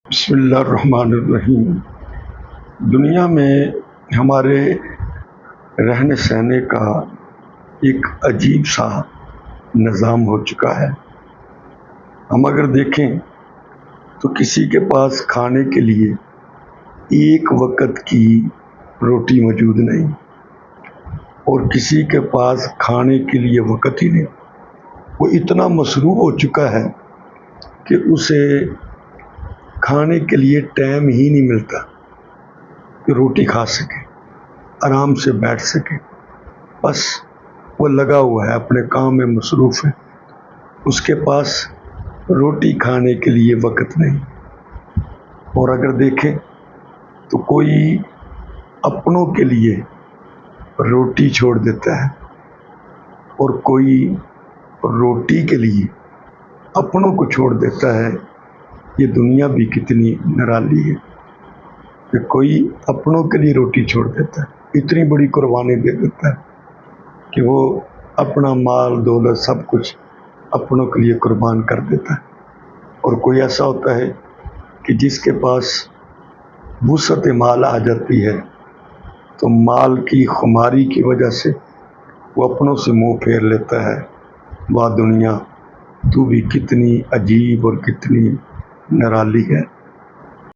بسم اللہ الرحمن الرحیم۔ دنیا میں ہمارے رہنے سہنے کا ایک عجیب سا نظام ہو چکا ہے۔ ہم اگر دیکھیں تو کسی کے پاس کھانے کے لیے ایک وقت کی روٹی موجود نہیں، اور کسی کے پاس کھانے کے لیے وقت ہی نہیں۔ وہ اتنا مصروف ہو چکا ہے کہ اسے کھانے کے لیے ٹائم ہی نہیں ملتا کہ روٹی کھا سکے، آرام سے بیٹھ سکے۔ بس وہ لگا ہوا ہے، اپنے کام میں مصروف ہے، اس کے پاس روٹی کھانے کے لیے وقت نہیں۔ اور اگر دیکھیں تو کوئی اپنوں کے لیے روٹی چھوڑ دیتا ہے، اور کوئی روٹی کے لیے اپنوں کو چھوڑ دیتا ہے۔ یہ دنیا بھی کتنی نرالی ہے کہ کوئی اپنوں کے لیے روٹی چھوڑ دیتا ہے، اتنی بڑی قربانی دے دیتا ہے کہ وہ اپنا مال دولت سب کچھ اپنوں کے لیے قربان کر دیتا ہے۔ اور کوئی ایسا ہوتا ہے کہ جس کے پاس وسعت مال آ جاتی ہے تو مال کی خماری کی وجہ سے وہ اپنوں سے منہ پھیر لیتا ہے۔ واہ دنیا، تو بھی کتنی عجیب اور کتنی نرالی ہے۔